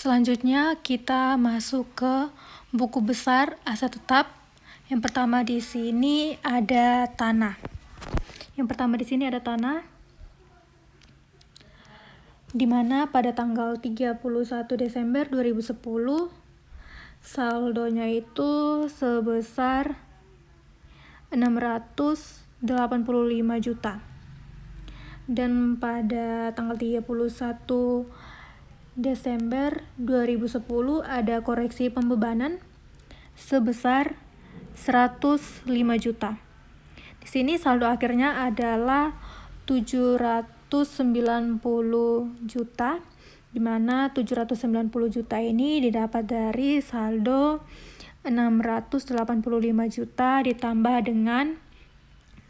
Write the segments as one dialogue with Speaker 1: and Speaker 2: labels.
Speaker 1: Selanjutnya kita masuk ke buku besar aset tetap. Yang pertama di sini ada tanah. Di mana pada tanggal 31 Desember 2010 saldonya itu sebesar 685 juta. Dan pada tanggal 31 Desember 2010 ada koreksi pembebanan sebesar 105 juta. Di sini saldo akhirnya adalah 790 juta, di mana 790 juta ini didapat dari saldo 685 juta ditambah dengan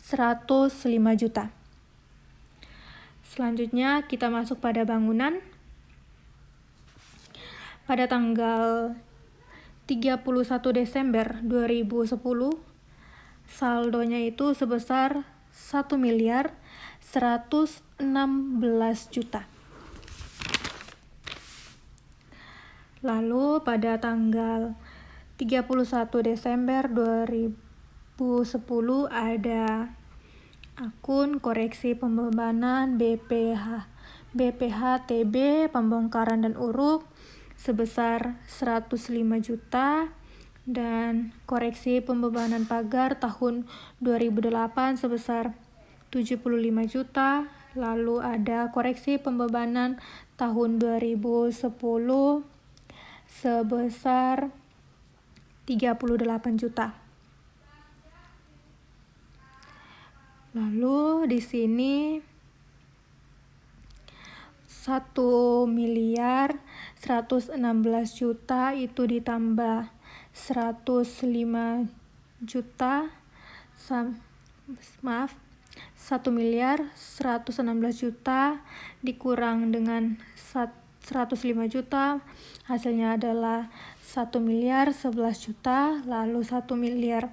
Speaker 1: 105 juta. Selanjutnya kita masuk pada bangunan. Pada tanggal 31 Desember 2010 saldonya itu sebesar 1.116 juta. Lalu pada tanggal 31 Desember 2010 ada akun koreksi pembebanan BPH-TB pembongkaran dan uruk sebesar 105 juta dan koreksi pembebanan pagar tahun 2008 sebesar 75 juta. Lalu ada koreksi pembebanan tahun 2010 sebesar 38 juta. Lalu di sini 1.116 juta itu ditambah 105 juta 1.116 juta dikurang dengan 105 juta, hasilnya adalah 1.011 juta. Lalu 1.011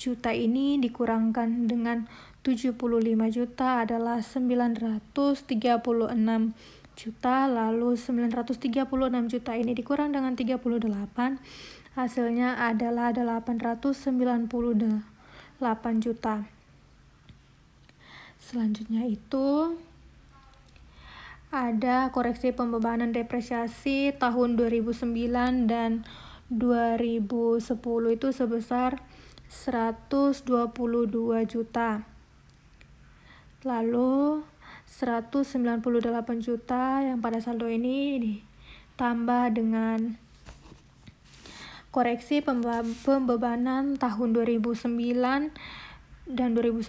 Speaker 1: juta ini dikurangkan dengan 75 juta adalah 936 juta. Lalu 936 juta ini dikurang dengan 38, hasilnya adalah 898 juta. Selanjutnya itu ada koreksi pembebanan depresiasi tahun 2009 dan 2010 itu sebesar 122 juta. Lalu 198 juta yang pada saldo ini ditambah dengan koreksi pembebanan tahun 2009 dan 2010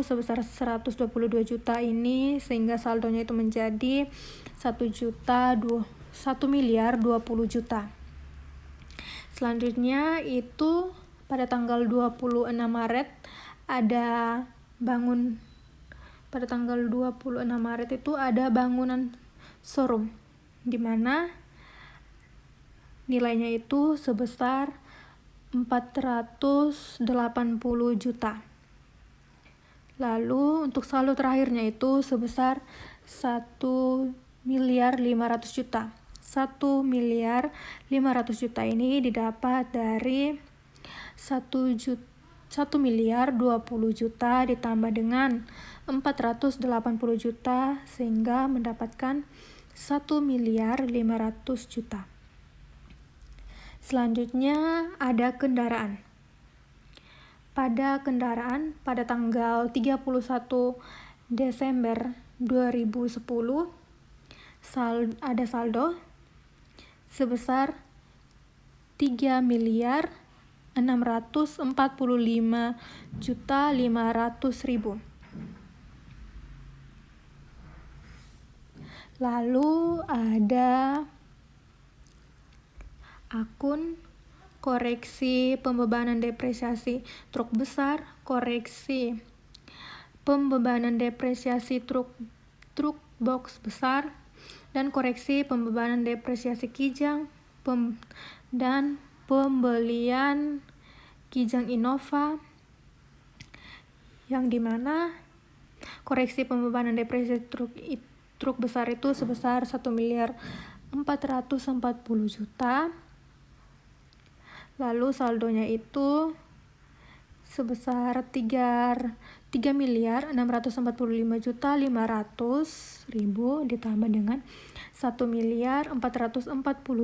Speaker 1: sebesar 122 juta ini, sehingga saldonya itu menjadi 1.020 juta. Selanjutnya itu pada tanggal 26 Maret ada itu ada bangunan showroom di mana nilainya itu sebesar 480 juta. Lalu untuk saldo terakhirnya itu sebesar 1.500 juta. 1.500 juta ini didapat dari 1.020 juta ditambah dengan 480 juta sehingga mendapatkan 1.500 juta. Selanjutnya ada kendaraan. Pada tanggal 31 Desember 2010 ada saldo sebesar 3.645.500.000. Lalu ada akun koreksi pembebanan depresiasi truk besar, koreksi pembebanan depresiasi truk box besar, dan koreksi pembebanan depresiasi kijang dan pembelian kijang Innova, yang dimana koreksi pembebanan depresiasi truk besar itu sebesar 1.000.000 440 juta. Lalu saldonya itu sebesar 3.645.500.000 ditambah dengan 1.440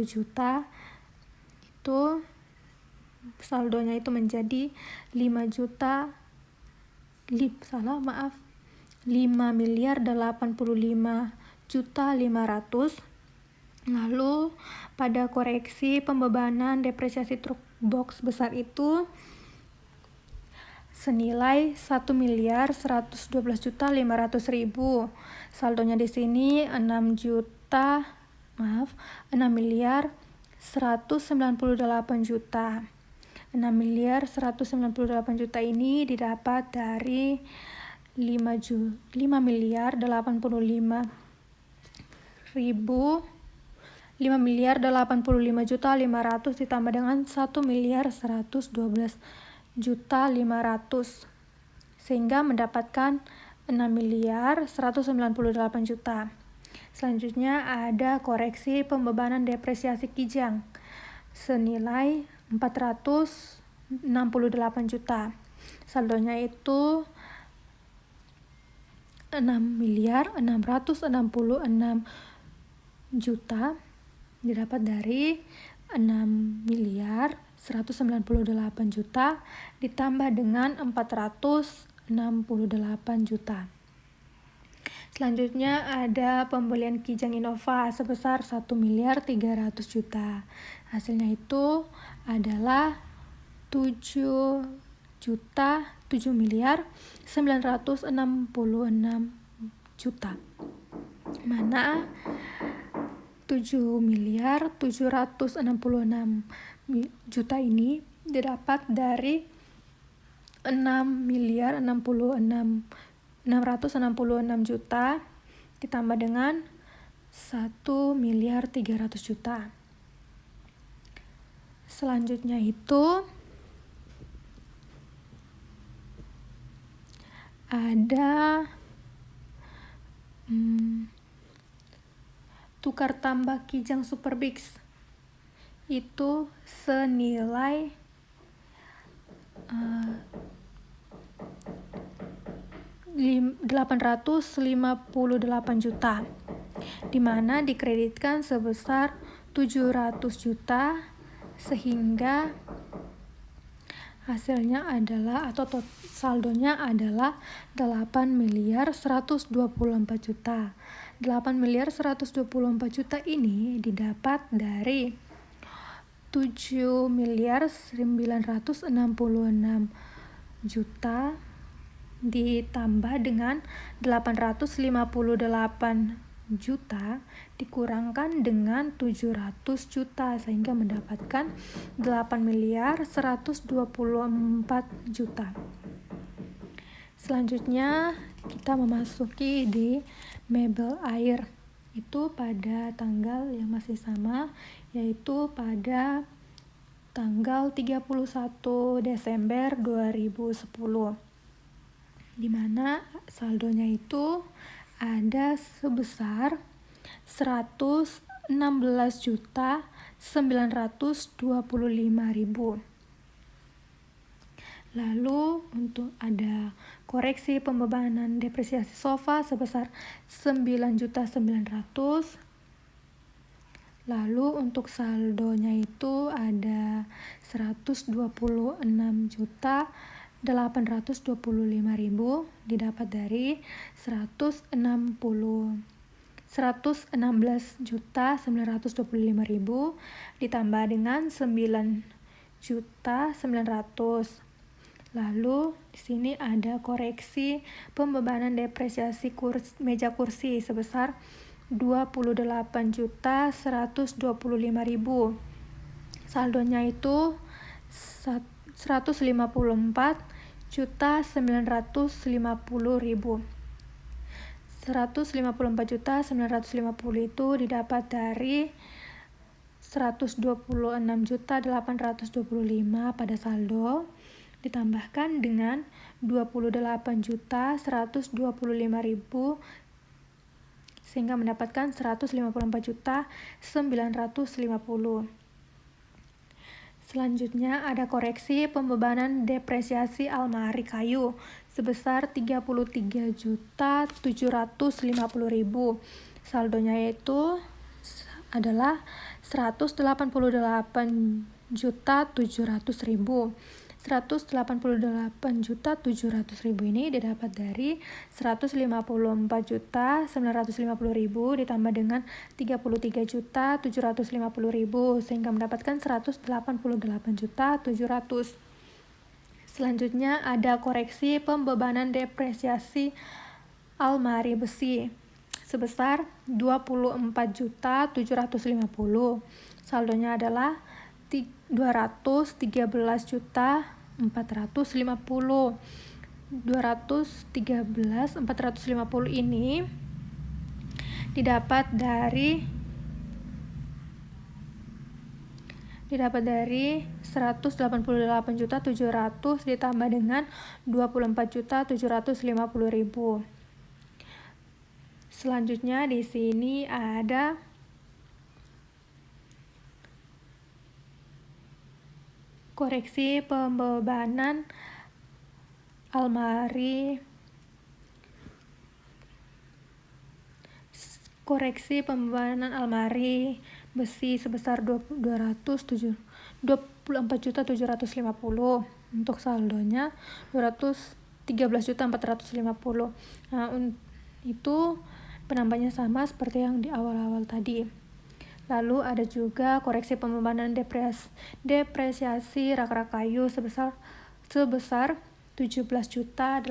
Speaker 1: juta. Itu saldonya itu menjadi 5.085.500.000. Lalu pada koreksi pembebanan depresiasi truk box besar itu senilai 1.112.500.000. Saldonya di sini 6.198 juta. 6.198 juta ini didapat dari 5.085.500 ditambah dengan 1.112.500 sehingga mendapatkan 6.198 juta. Selanjutnya ada koreksi pembebanan depresiasi kijang senilai 468 juta. Saldonya itu 6.666 juta didapat dari 6.198 juta ditambah dengan 468 juta. Selanjutnya ada pembelian kijang Innova sebesar 1.300 juta. Hasilnya itu adalah 7.966 juta. Mana 7.766 juta ini didapat dari 6.666 juta ditambah dengan 1.300 juta. Selanjutnya itu ada tukar tambah kijang Super Bix itu senilai 858 juta, di mana dikreditkan sebesar 700 juta sehingga hasilnya adalah atau saldonya adalah 8.124 juta. 8.124 juta ini didapat dari 7.966 juta ditambah dengan 858 juta dikurangkan dengan 700 juta sehingga mendapatkan 8.124 juta. Selanjutnya kita memasuki di mebel air itu pada tanggal yang masih sama, yaitu pada tanggal 31 Desember 2010, di mana saldonya itu ada sebesar 116.925.000. Lalu untuk ada koreksi pembebanan depresiasi sofa sebesar 9.900.000. Lalu untuk saldonya itu ada 126.825.000 didapat dari 116.925.000 ditambah dengan 9.900.000. Lalu di sini ada koreksi pembebanan depresiasi meja kursi sebesar 28.125.000. Saldonya itu 154.950.000. 154.950 itu didapat dari 126.825 pada saldo ditambahkan dengan 28.125.000 sehingga mendapatkan 154.950. Selanjutnya ada koreksi pembebanan depresiasi almari kayu sebesar 33.750.000. Saldonya yaitu adalah 188.700.000. 188.700.000 ini didapat dari 154.950.000 ditambah dengan 33.750.000 sehingga mendapatkan 188.700. Selanjutnya ada koreksi pembebanan depresiasi almari besi sebesar 24.750. Saldonya adalah 213.450. 213.450 ini didapat dari 188.700 ditambah dengan 24.750.000. Selanjutnya di sini ada koreksi pembebanan almari besi sebesar 24.750. Untuk saldonya 213.450. Nah, itu penambahannya sama seperti yang di awal-awal tadi. Lalu ada juga koreksi pembebanan depresiasi rak-rak kayu sebesar 17.850.000.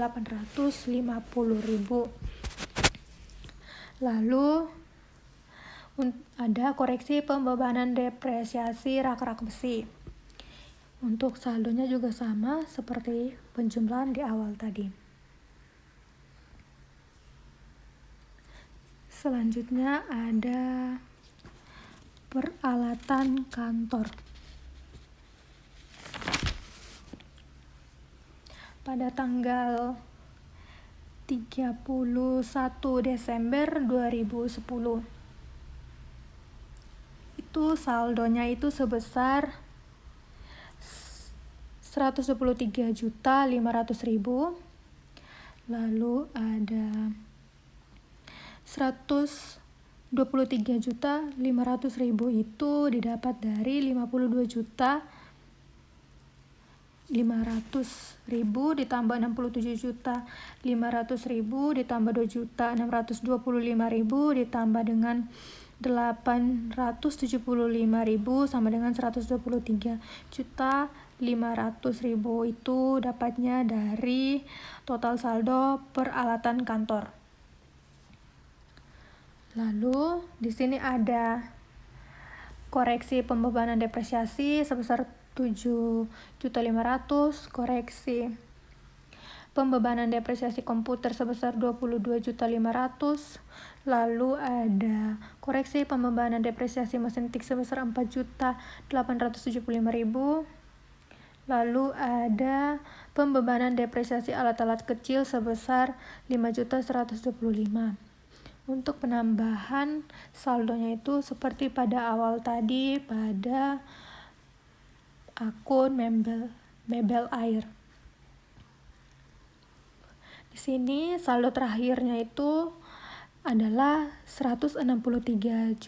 Speaker 1: Lalu ada koreksi pembebanan depresiasi rak-rak besi. Untuk saldonya juga sama seperti penjumlahan di awal tadi. Selanjutnya ada peralatan kantor. Pada tanggal 31 Desember 2010 itu saldonya itu sebesar 123.500.000. Lalu ada 123.500.000 itu didapat dari 52.500.000 ditambah 67.500.000 ditambah 2.625.000 ditambah dengan 875.000 sama dengan 123.500.000. Itu dapatnya dari total saldo peralatan kantor. Lalu di sini ada koreksi pembebanan depresiasi sebesar 7.500.000, koreksi pembebanan depresiasi komputer sebesar 22.500.000. Lalu ada koreksi pembebanan depresiasi mesin tik sebesar 4.875.000. Lalu ada pembebanan depresiasi alat-alat kecil sebesar 5.125.000. Untuk penambahan saldonya itu seperti pada awal tadi pada akun Mebel Air. Di sini saldo terakhirnya itu adalah 163.500.000.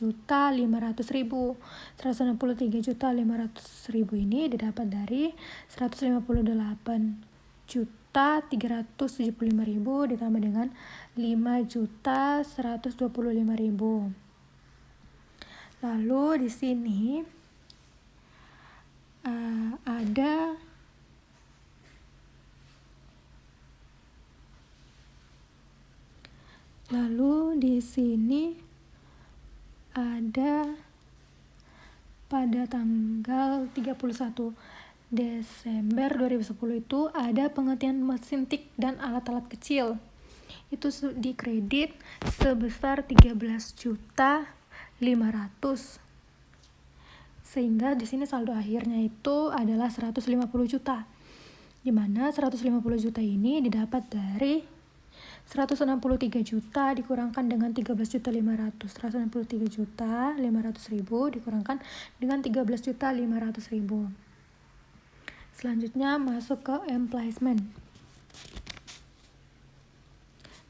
Speaker 1: 163.500.000 ini didapat dari 158.375.000 ditambah dengan 5.125.000. Lalu di sini ada pada tanggal 31 Desember 2010 itu ada pengertian mesin tik dan alat-alat kecil. Itu dikredit sebesar 13.500.000. Sehingga di sini saldo akhirnya itu adalah 150 juta. Di mana 150 juta ini didapat dari 163 juta dikurangkan dengan 13.500.000. 163.500.000 dikurangkan dengan 13.500.000. Selanjutnya masuk ke emplacement.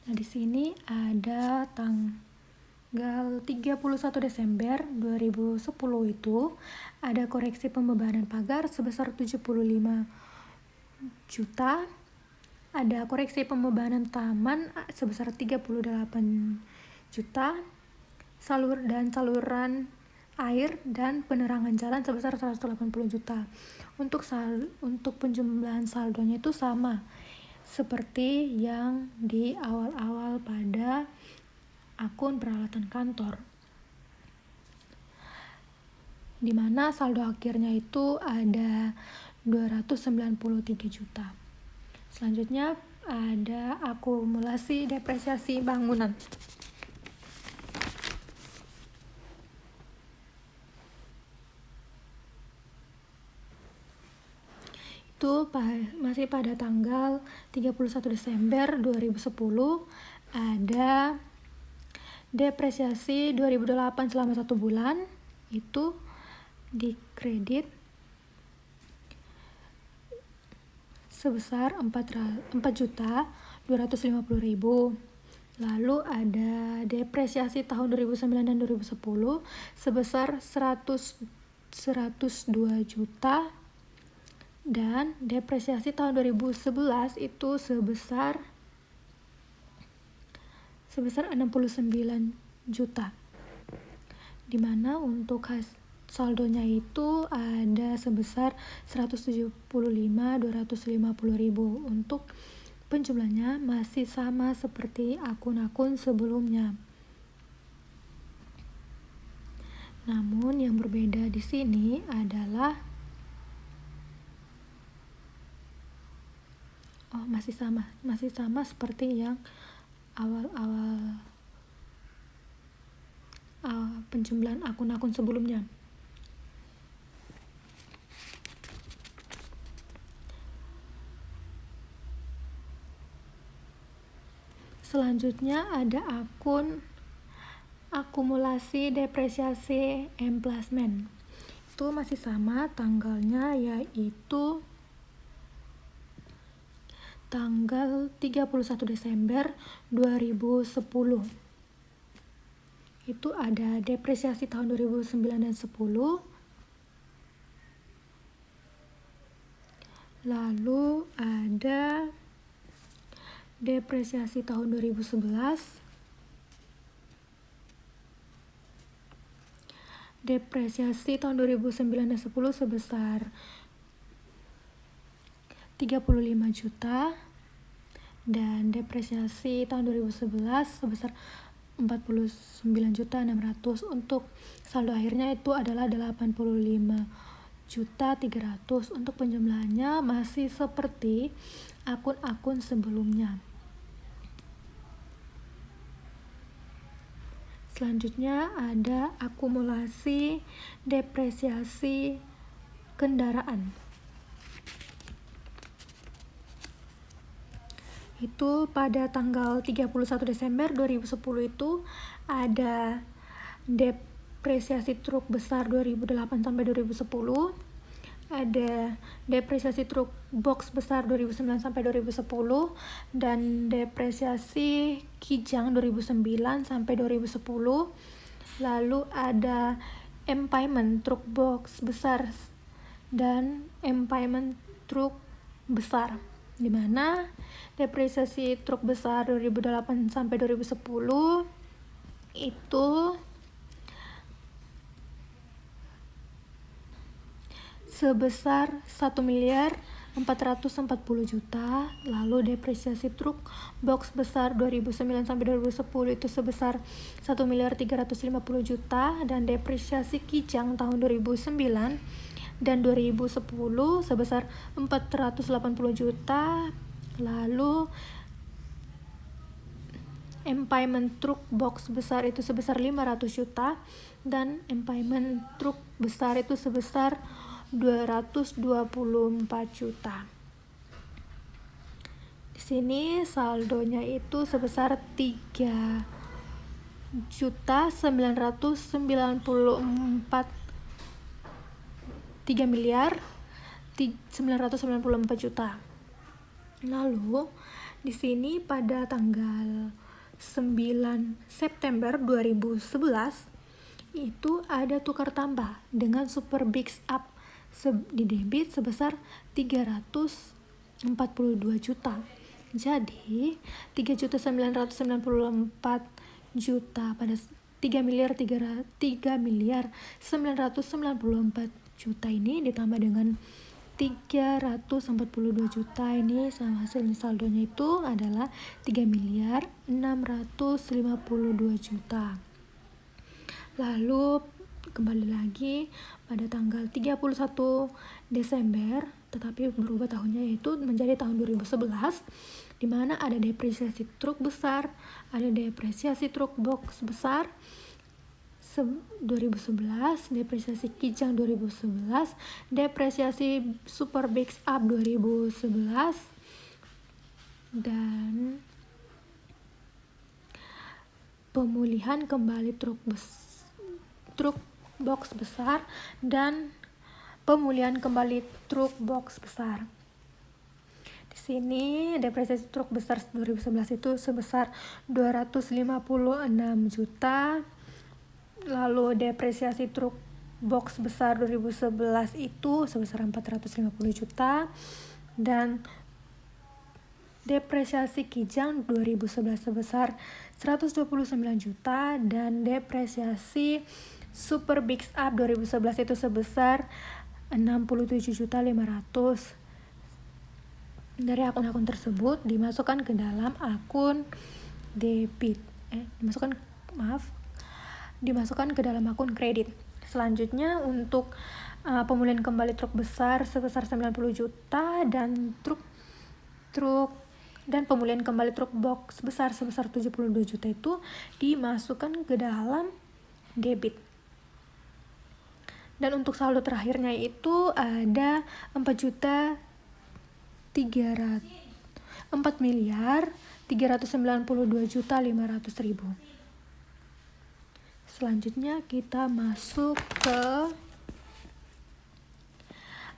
Speaker 1: Nah, di sini ada tanggal 31 Desember 2010 itu ada koreksi pembebanan pagar sebesar 75 juta. Ada koreksi pembebanan taman sebesar 38 juta, saluran air dan penerangan jalan sebesar 180 juta. Untuk penjumlahan saldonya itu sama seperti yang di awal-awal pada akun peralatan kantor, di mana saldo akhirnya itu ada 293 juta. Selanjutnya ada akumulasi depresiasi bangunan. Itu masih pada tanggal 31 Desember 2010 ada depresiasi 2008 selama 1 bulan itu dikredit sebesar 4.250.000. Lalu ada depresiasi tahun 2009 dan 2010 sebesar 102 juta, dan depresiasi tahun 2011 itu sebesar 69 juta, dimana untuk saldonya itu ada sebesar 175.250.000. Untuk penjumlahnya masih sama seperti akun-akun sebelumnya. Namun yang berbeda di sini adalah masih sama seperti yang awal-awal penjumlahan akun-akun sebelumnya. Selanjutnya ada akun akumulasi depresiasi emplacement. Itu masih sama tanggalnya, yaitu tanggal 31 Desember 2010. Itu ada depresiasi tahun 2009 dan 10. Lalu ada depresiasi tahun 2011, depresiasi tahun 2009 dan 10 sebesar 35 juta, dan depresiasi tahun 2011 sebesar 49.600.000. Untuk saldo akhirnya itu adalah 85.300.000. Untuk penjumlahannya masih seperti akun-akun sebelumnya. Selanjutnya ada akumulasi depresiasi kendaraan. Itu pada tanggal 31 Desember 2010 itu ada depresiasi truk besar 2008 sampai 2010, ada depresiasi truk box besar 2009 sampai 2010, dan depresiasi kijang 2009 sampai 2010. Lalu ada empayment truk box besar dan empayment truk besar, di mana depresiasi truk besar 2008 sampai 2010 itu sebesar 1.440.000.000. Lalu depresiasi truk box besar 2009 sampai 2010 itu sebesar 1.350.000.000, dan depresiasi kijang tahun 2009 dan 2010 sebesar 480 juta. Lalu empayment truk box besar itu sebesar 500 juta, dan empayment truk besar itu sebesar 224 juta. Di sini saldonya itu sebesar 3.994 juta. Lalu di sini pada tanggal 9 September 2011 itu ada tukar tambah dengan Super Big Up di debit sebesar 342 juta. Jadi 3.994 juta pada 3.994 juta ini ditambah dengan 342 juta ini sama hasilnya saldonya itu adalah 3.652 juta. Lalu kembali lagi pada tanggal 31 Desember tetapi berubah tahunnya yaitu menjadi tahun 2011 di mana ada depresiasi truk besar, ada depresiasi truk box besar 2011, depresiasi Kijang 2011, depresiasi Super Big Up 2011, dan pemulihan kembali truk box besar dan pemulihan kembali truk box besar. Di sini depresiasi truk besar 2011 itu sebesar 256 juta. Lalu depresiasi truk box besar 2011 itu sebesar 450 juta dan depresiasi Kijang 2011 sebesar 129 juta dan depresiasi Super Big Up 2011 itu sebesar 67.500. Dari akun-akun tersebut dimasukkan ke dalam akun debit. Dimasukkan ke dalam akun kredit. Selanjutnya untuk pemulihan kembali truk besar sebesar 90 juta dan pemulihan kembali truk box besar sebesar 72 juta itu dimasukkan ke dalam debit. Dan untuk saldo terakhirnya itu ada 4.392.500.000. Selanjutnya kita masuk ke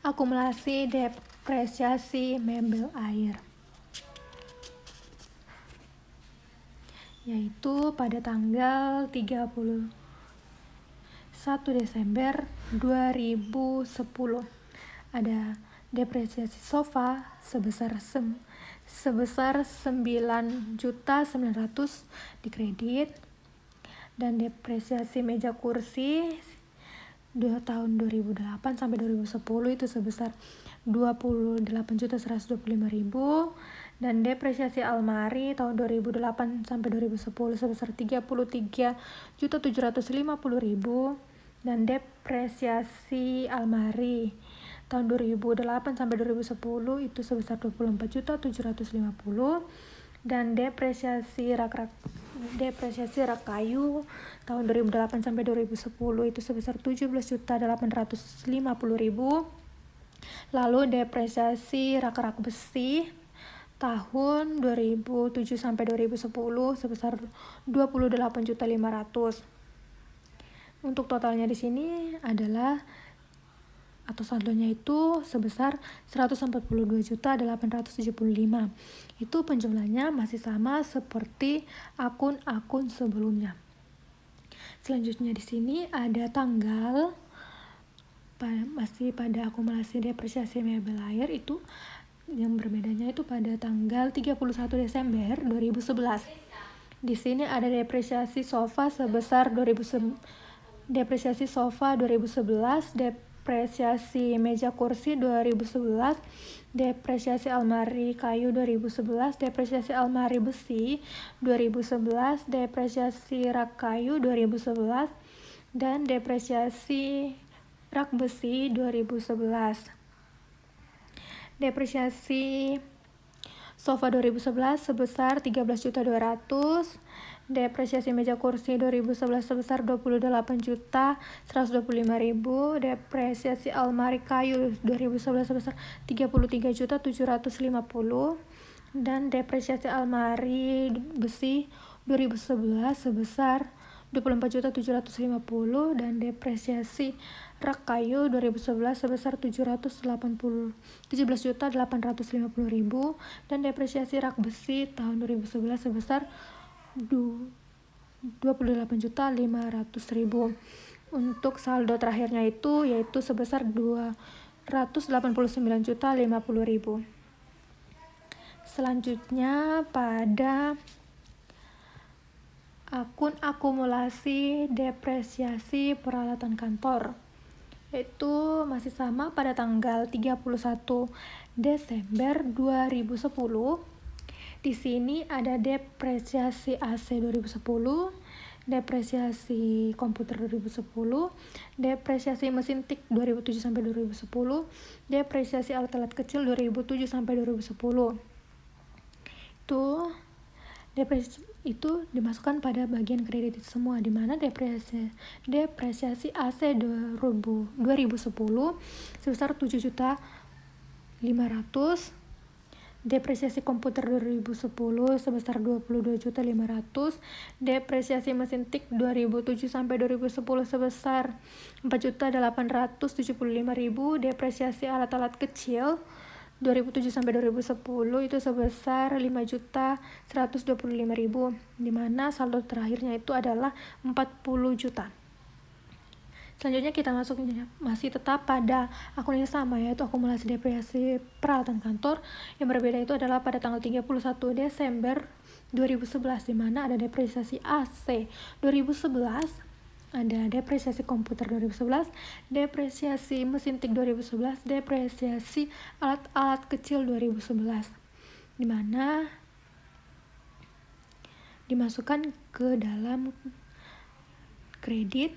Speaker 1: akumulasi depresiasi mebel air, yaitu pada tanggal 31 Desember 2010 ada depresiasi sofa sebesar 9.900.000 di kredit, dan depresiasi meja kursi tahun 2008 sampai 2010 itu sebesar 28.125.000, dan depresiasi almari tahun 2008 sampai 2010 sebesar 33.750.000, dan depresiasi almari tahun 2008 sampai 2010 itu sebesar 24.750.000, dan depresiasi rak kayu tahun 2008 sampai 2010 itu sebesar 17.850.000. Lalu depresiasi rak besi tahun 2007 sampai 2010 sebesar 28.500.000. Untuk totalnya di sini adalah atau saldonya itu sebesar 142.875. Itu penjumlahnya masih sama seperti akun-akun sebelumnya. Selanjutnya di sini ada tanggal masih pada akumulasi depresiasi mebel air, itu yang berbedanya itu pada tanggal 31 Desember 2011. Di sini ada depresiasi sofa sebesar depresiasi sofa 2011, depresiasi meja kursi 2011, depresiasi almari kayu 2011, depresiasi almari besi 2011, depresiasi rak kayu 2011, dan depresiasi rak besi 2011. Depresiasi sofa 2011 sebesar 13.200.000, depresiasi meja kursi 2011 sebesar 28.125.000, depresiasi almari kayu 2011 sebesar 33.750.000, Dan depresiasi almari besi 2011 sebesar 24.750.000 dan depresiasi rak kayu 2011 sebesar 17.850.000 dan depresiasi rak besi tahun 2011 sebesar 28.500.000. Untuk saldo terakhirnya yaitu sebesar 289.050.000. Selanjutnya pada akun akumulasi depresiasi peralatan kantor, yaitu masih sama pada tanggal 31 Desember 2010. Di sini ada depresiasi AC 2010, depresiasi komputer 2010, depresiasi mesin TIK 2007 sampai 2010, depresiasi alat-alat kecil 2007 sampai 2010. Itu dimasukkan pada bagian kredit semua, di mana depresiasi AC 2010 sebesar 7.500.000, depresiasi komputer 2010 sebesar 22.500.000, depresiasi mesin TIK 2007 sampai 2010 sebesar 4.875.000, depresiasi alat-alat kecil 2007 sampai 2010 itu sebesar 5.125.000, di mana saldo terakhirnya itu adalah 40 juta. Selanjutnya kita masih tetap pada akun yang sama, yaitu akumulasi depresiasi peralatan kantor. Yang berbeda itu adalah pada tanggal 31 Desember 2011, di mana ada depresiasi AC 2011, ada depresiasi komputer 2011, depresiasi mesin TIK 2011, depresiasi alat-alat kecil 2011, di mana dimasukkan ke dalam kredit,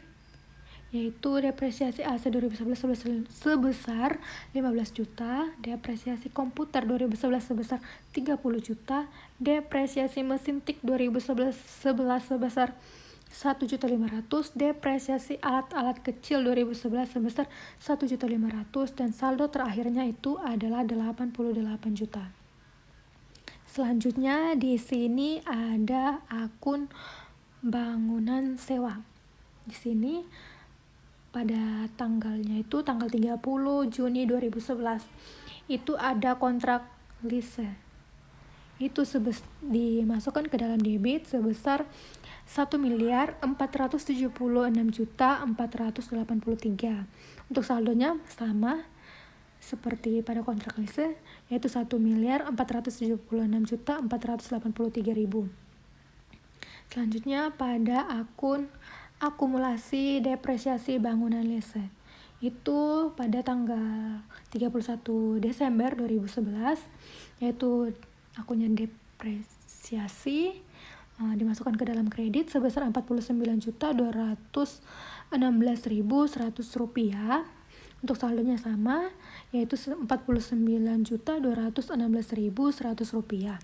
Speaker 1: yaitu depresiasi AC 2011 sebesar 15 juta, depresiasi komputer 2011 sebesar 30 juta, depresiasi mesin TIK 2011 sebesar 1.500.000, depresiasi alat-alat kecil 2011 sebesar 1.500.000, dan saldo terakhirnya itu adalah 88 juta. Selanjutnya di sini ada akun bangunan sewa. Di sini pada tanggalnya itu tanggal 30 Juni 2011 itu ada kontrak lease. Itu dimasukkan ke dalam debit sebesar 1.476.483. Untuk saldonya sama seperti pada kontrak lease, yaitu 1.476.483.000. Selanjutnya pada akun akumulasi depresiasi bangunan lease, itu pada tanggal 31 Desember 2011, yaitu akunnya depresiasi dimasukkan ke dalam kredit sebesar 49.216.100 rupiah. Untuk saldonya sama, yaitu 49.216.100 rupiah.